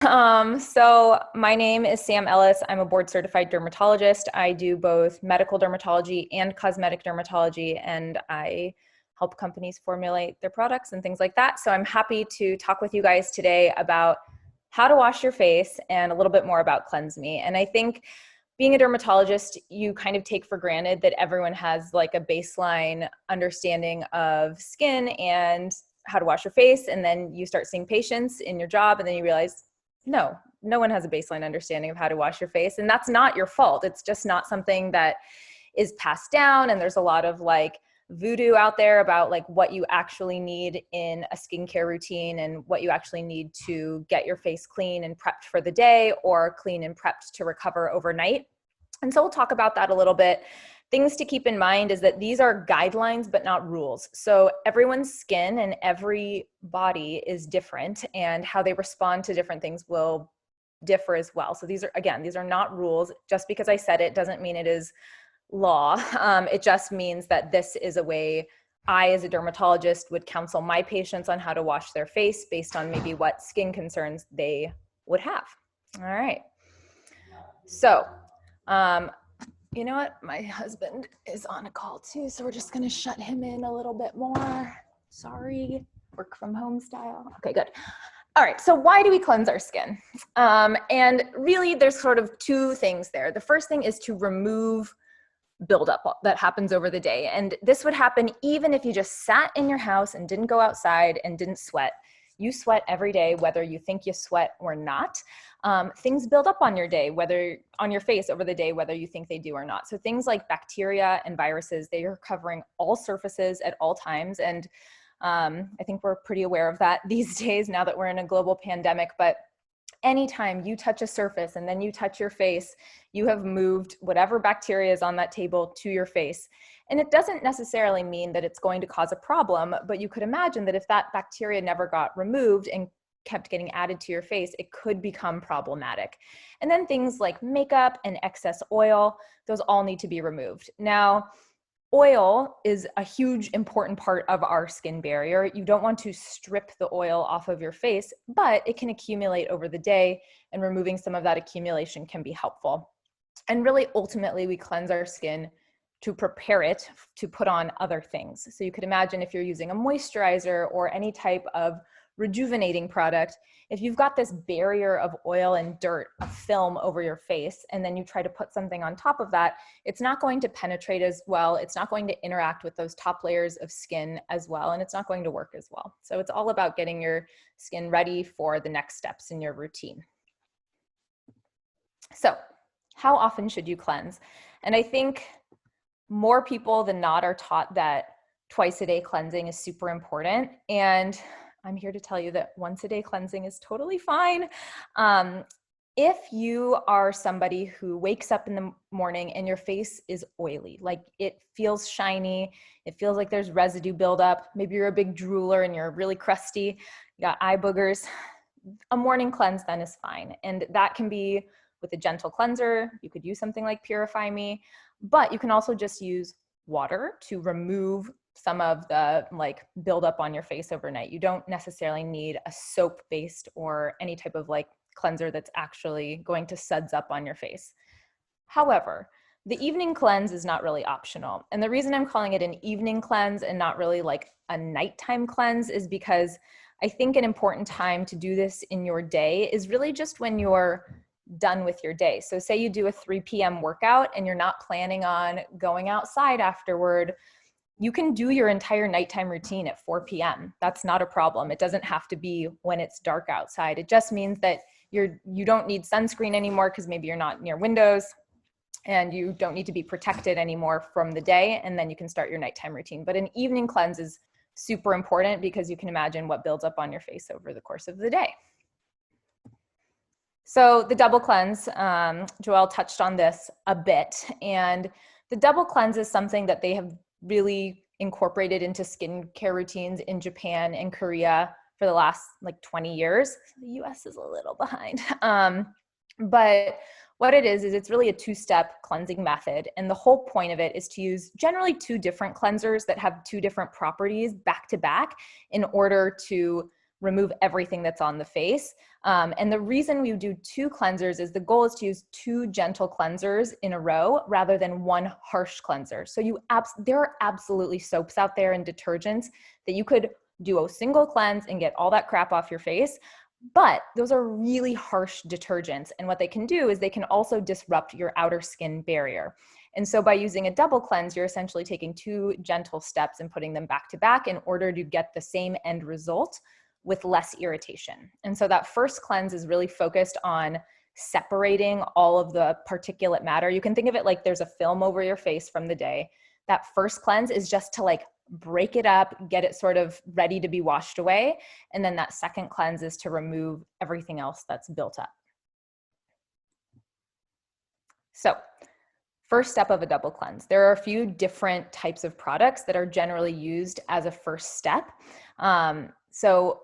So my name is Sam Ellis. I'm a board certified dermatologist. I do both medical dermatology and cosmetic dermatology, and I help companies formulate their products and things like that. So I'm happy to talk with you guys today about how to wash your face and a little bit more about Cleanse Me. And I think being a dermatologist, you kind of take for granted that everyone has like a baseline understanding of skin and how to wash your face. And then you start seeing patients in your job and then you realize, no one has a baseline understanding of how to wash your face. And that's not your fault. It's just not something that is passed down. And there's a lot of like voodoo out there about like what you actually need in a skincare routine and what you actually need to get your face clean and prepped for the day or clean and prepped to recover overnight. And so we'll talk about that a little bit. Things to keep in mind is that these are guidelines, but not rules. So everyone's skin and every body is different, and how they respond to different things will differ as well. So these are not rules. Just because I said it doesn't mean it is law. It just means that this is a way I, as a dermatologist, would counsel my patients on how to wash their face based on maybe what skin concerns they would have. All right. So, you know what? My husband is on a call too, so we're just gonna shut him in a little bit more. Sorry, work from home style. Okay, good. All right, so why do we cleanse our skin? And really, there's sort of two things there. The first thing is to remove buildup that happens over the day. And this would happen even if you just sat in your house and didn't go outside and didn't sweat. You sweat every day, whether you think you sweat or not. Things build up on your day, whether on your face over the day, whether you think they do or not. So things like bacteria and viruses, they are covering all surfaces at all times. And I think we're pretty aware of that these days now that we're in a global pandemic. But anytime you touch a surface and then you touch your face, you have moved whatever bacteria is on that table to your face. And it doesn't necessarily mean that it's going to cause a problem, but you could imagine that if that bacteria never got removed and kept getting added to your face, it could become problematic. And then things like makeup and excess oil, those all need to be removed. Now, oil is a huge important part of our skin barrier. You don't want to strip the oil off of your face, but it can accumulate over the day, and removing some of that accumulation can be helpful. And really, ultimately, we cleanse our skin to prepare it to put on other things. So you could imagine if you're using a moisturizer or any type of rejuvenating product, if you've got this barrier of oil and dirt, a film over your face, and then you try to put something on top of that, it's not going to penetrate as well. It's not going to interact with those top layers of skin as well, and it's not going to work as well. So it's all about getting your skin ready for the next steps in your routine. So how often should you cleanse? And I think more people than not are taught that twice a day cleansing is super important. And I'm here to tell you that once a day cleansing is totally fine. If you are somebody who wakes up in the morning and your face is oily, like it feels shiny, it feels like there's residue buildup, maybe you're a big drooler and you're really crusty, you got eye boogers, a morning cleanse then is fine. And that can be with a gentle cleanser. You could use something like Purify Me, but you can also just use water to remove some of the like buildup on your face overnight. You don't necessarily need a soap-based or any type of like cleanser that's actually going to suds up on your face. However, the evening cleanse is not really optional. And the reason I'm calling it an evening cleanse and not really like a nighttime cleanse is because I think an important time to do this in your day is really just when you're done with your day. So say you do a 3 p.m. workout and you're not planning on going outside afterward, you can do your entire nighttime routine at 4 p.m. That's not a problem. It doesn't have to be when it's dark outside. It just means that you don't need sunscreen anymore because maybe you're not near windows, and you don't need to be protected anymore from the day, and then you can start your nighttime routine. But an evening cleanse is super important because you can imagine what builds up on your face over the course of the day. So the double cleanse, Joelle touched on this a bit, and the double cleanse is something that they have really incorporated into skincare routines in Japan and Korea for the last like 20 years. The US is a little behind. But what it is it's really a two-step cleansing method. And the whole point of it is to use generally two different cleansers that have two different properties back to back in order to remove everything that's on the face. And the reason we do 2 cleansers is the goal is to use 2 gentle cleansers in a row rather than 1 harsh cleanser. So there are absolutely soaps out there and detergents that you could do a single cleanse and get all that crap off your face. But those are really harsh detergents. And what they can do is they can also disrupt your outer skin barrier. And so by using a double cleanse, you're essentially taking 2 gentle steps and putting them back to back in order to get the same end result with less irritation. And so that first cleanse is really focused on separating all of the particulate matter. You can think of it like there's a film over your face from the day. That first cleanse is just to like break it up, get it sort of ready to be washed away. And then that second cleanse is to remove everything else that's built up. So first step of a double cleanse. There are a few different types of products that are generally used as a first step. So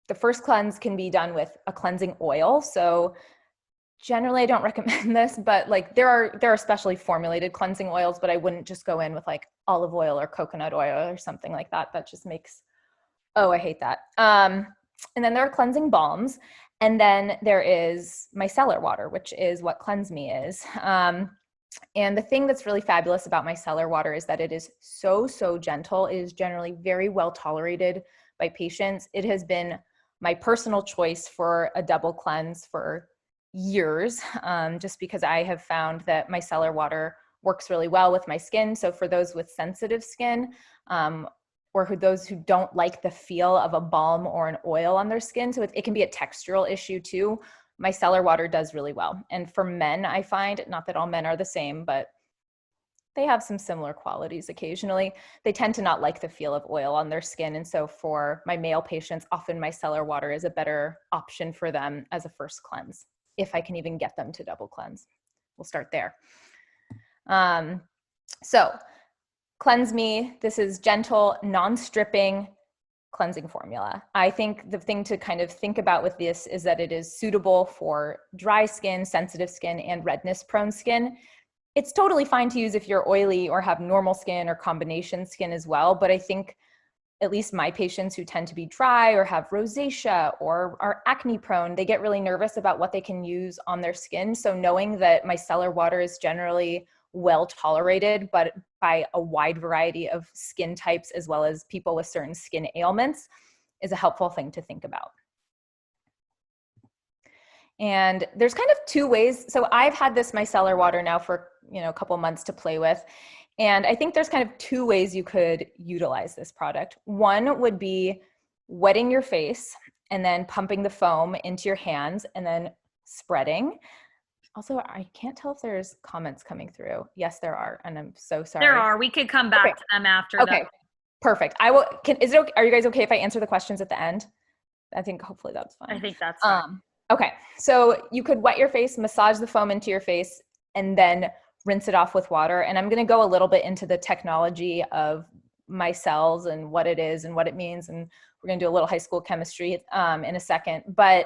the first cleanse can be done with a cleansing oil. So generally I don't recommend this, but like there are specially formulated cleansing oils, but I wouldn't just go in with like olive oil or coconut oil or something like that. That just makes, oh, I hate that. And then there are cleansing balms. And then there is micellar water, which is what Cleanse Me is. And the thing that's really fabulous about micellar water is that it is so gentle. It is generally very well tolerated by patients. It has been my personal choice for a double cleanse for years, just because I have found that micellar water works really well with my skin. So for those with sensitive skin, or those who don't like the feel of a balm or an oil on their skin, so it can be a textural issue too, micellar water does really well. And for men, I find, not that all men are the same, but they have some similar qualities occasionally. They tend to not like the feel of oil on their skin. And so for my male patients, often micellar water is a better option for them as a first cleanse, if I can even get them to double cleanse. We'll start there. So Cleanse Me, this is gentle, non-stripping cleansing formula. I think the thing to kind of think about with this is that it is suitable for dry skin, sensitive skin, and redness prone skin. It's totally fine to use if you're oily or have normal skin or combination skin as well. But I think at least my patients who tend to be dry or have rosacea or are acne prone, they get really nervous about what they can use on their skin. So knowing that micellar water is generally well tolerated, but by a wide variety of skin types, as well as people with certain skin ailments, is a helpful thing to think about. And there's kind of 2 ways. So I've had this micellar water now for, a couple months to play with. And I think there's kind of 2 ways you could utilize this product. One would be wetting your face and then pumping the foam into your hands and then spreading. Also, I can't tell if there's comments coming through. Yes, there are, and I'm so sorry. There are. We could come back to them after. Okay, perfect. I will. Are you guys okay if I answer the questions at the end? I think hopefully that's fine. I think that's fine. Okay, so you could wet your face, massage the foam into your face, and then rinse it off with water. And I'm going to go a little bit into the technology of micelles and what it is and what it means. And we're going to do a little high school chemistry in a second. But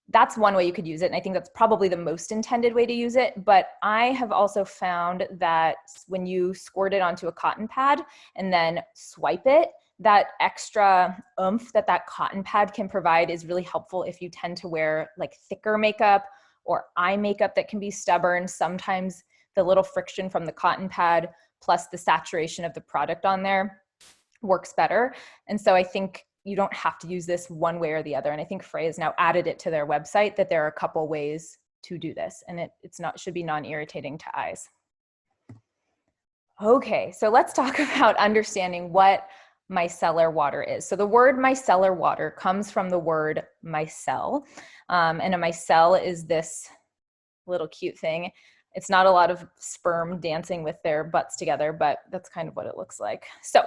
that's one way you could use it. And I think that's probably the most intended way to use it. But I have also found that when you squirt it onto a cotton pad and then swipe it, that extra oomph that cotton pad can provide is really helpful if you tend to wear like thicker makeup or eye makeup that can be stubborn. Sometimes the little friction from the cotton pad plus the saturation of the product on there works better. And so I think you don't have to use this one way or the other. And I think Frey has now added it to their website that there are a couple ways to do this, and it should be non-irritating to eyes. Okay, so let's talk about understanding what micellar water is. So the word micellar water comes from the word micelle, and a micelle is this little cute thing. It's not a lot of sperm dancing with their butts together, but that's kind of what it looks like. So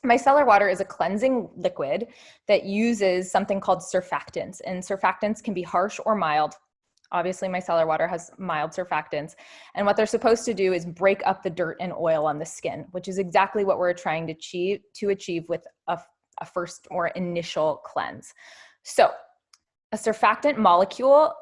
micellar water is a cleansing liquid that uses something called surfactants, and surfactants can be harsh or mild. Obviously, micellar water has mild surfactants, and what they're supposed to do is break up the dirt and oil on the skin, which is exactly what we're trying to achieve with a first or initial cleanse. So a surfactant molecule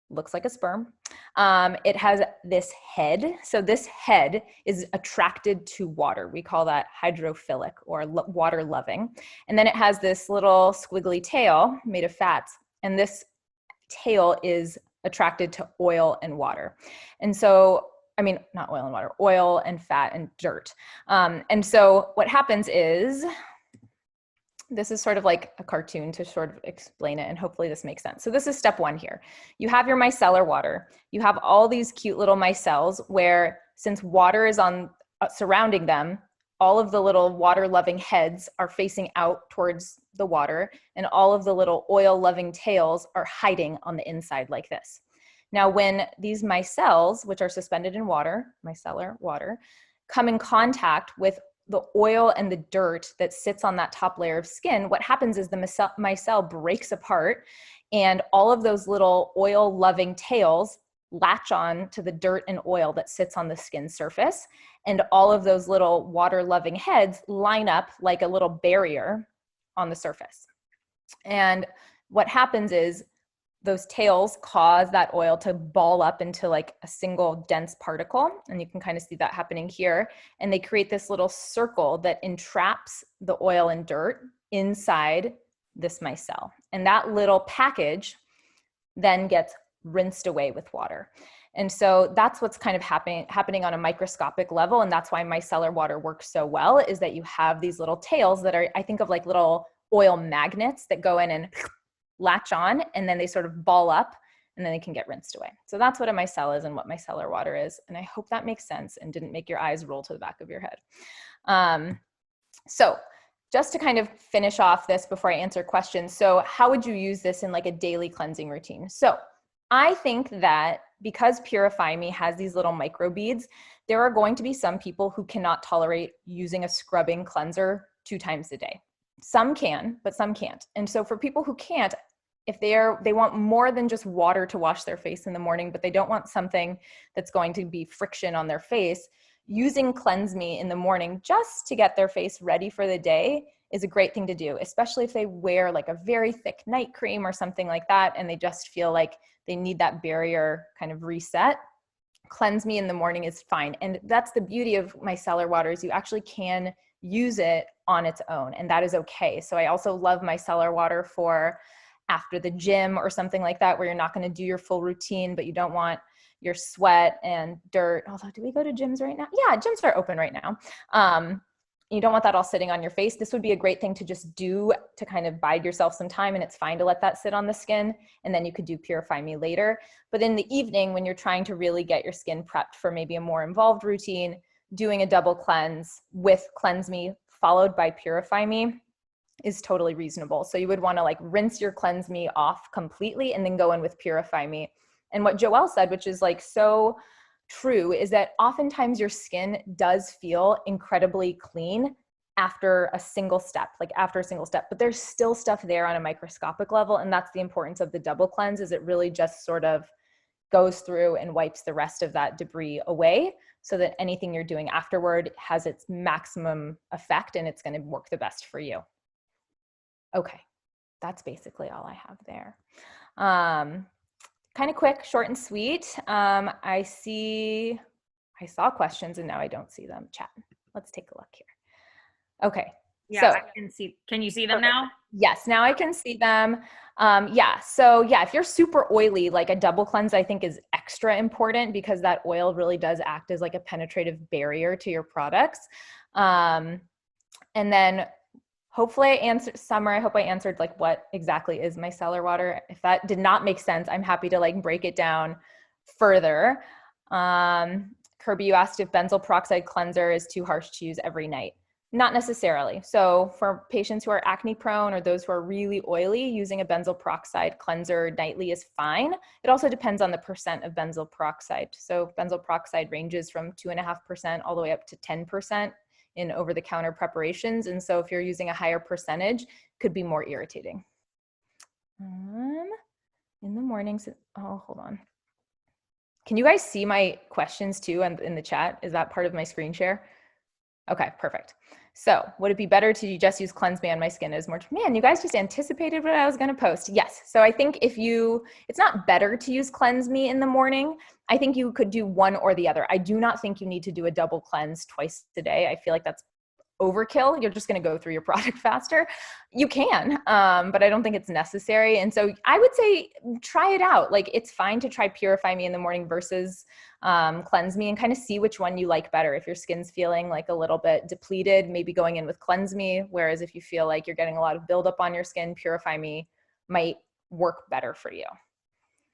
looks like a sperm. It has this head. So this head is attracted to water. We call that hydrophilic or water loving. And then it has this little squiggly tail made of fats. And this tail is attracted to oil and water. And so, I mean, not oil and water, oil and fat and dirt. And so what happens is, this is sort of like a cartoon to sort of explain it, and hopefully this makes sense. So this is step one here. You have your micellar water. You have all these cute little micelles where, since water is on surrounding them, all of the little water-loving heads are facing out towards the water, and all of the little oil-loving tails are hiding on the inside like this. Now, when these micelles, which are suspended in water, micellar water, come in contact with the oil and the dirt that sits on that top layer of skin, what happens is the micelle breaks apart, and all of those little oil-loving tails latch on to the dirt and oil that sits on the skin surface, and all of those little water-loving heads line up like a little barrier on the surface. And what happens is those tails cause that oil to ball up into like a single dense particle, and you can kind of see that happening here, and they create this little circle that entraps the oil and dirt inside this micelle. And that little package then gets rinsed away with water. And so that's what's kind of happening on a microscopic level, and that's why micellar water works so well, is that you have these little tails that are, I think of like little oil magnets that go in and latch on, and then they sort of ball up, and then they can get rinsed away. So that's what a micelle is and what micellar water is. And I hope that makes sense and didn't make your eyes roll to the back of your head. So just to kind of finish off this before I answer questions. So how would you use this in like a daily cleansing routine? So I think that because Purify Me has these little microbeads, there are going to be some people who cannot tolerate using a scrubbing cleanser 2 times a day. Some can, but some can't. And so for people who can't, if they want more than just water to wash their face in the morning, but they don't want something that's going to be friction on their face, using Cleanse Me in the morning just to get their face ready for the day is a great thing to do, especially if they wear like a very thick night cream or something like that, and they just feel like they need that barrier kind of reset. Cleanse Me in the morning is fine. And that's the beauty of micellar water, is you actually can use it on its own, and that is okay. So I also love micellar water for after the gym or something like that, where you're not going to do your full routine, but you don't want your sweat and dirt. Although, do we go to gyms right now? Yeah, gyms are open right now. You don't want that all sitting on your face. This would be a great thing to just do to kind of bide yourself some time, and it's fine to let that sit on the skin, and then you could do Purify Me later. But in the evening, when you're trying to really get your skin prepped for maybe a more involved routine, doing a double cleanse with Cleanse Me followed by Purify Me is totally reasonable. So you would want to like rinse your Cleanse Me off completely and then go in with Purify Me. And what Joelle said, which is like so true, is that oftentimes your skin does feel incredibly clean after a single step, but there's still stuff there on a microscopic level. And that's the importance of the double cleanse, is it really just sort of goes through and wipes the rest of that debris away, so that anything you're doing afterward has its maximum effect and it's going to work the best for you. Okay, that's basically all I have there. Kind of quick, short and sweet. I saw questions and now I don't see them. Chat. Let's take a look here. Okay. Yeah, so, I can see. Can you see them now? Yes, now I can see them. So if you're super oily, like a double cleanse, I think is extra important, because that oil really does act as like a penetrative barrier to your products. And then hopefully I answered, Summer, I hope I answered like what exactly is micellar water. If that did not make sense, I'm happy to like break it down further. Kirby, you asked if benzoyl peroxide cleanser is too harsh to use every night. Not necessarily. So for patients who are acne prone or those who are really oily, using a benzoyl peroxide cleanser nightly is fine. It also depends on the percent of benzoyl peroxide. So benzoyl peroxide ranges from 2.5% all the way up to 10% in over-the-counter preparations. And so if you're using a higher percentage, it could be more irritating. In the mornings, oh, hold on. Can you guys see my questions too in the chat? Is that part of my screen share? Okay, perfect. So would it be better to just use Cleanse Me on my skin as more? Man, you guys just anticipated what I was going to post. Yes. So I think it's not better to use Cleanse Me in the morning. I think you could do one or the other. I do not think you need to do a double cleanse twice a day. I feel like that's overkill. You're just going to go through your product faster. You can, but I don't think it's necessary. And so I would say try it out. Like, it's fine to try Purify Me in the morning versus Cleanse Me, and kind of see which one you like better. If your skin's feeling like a little bit depleted, maybe going in with Cleanse Me. Whereas if you feel like you're getting a lot of buildup on your skin, Purify Me might work better for you.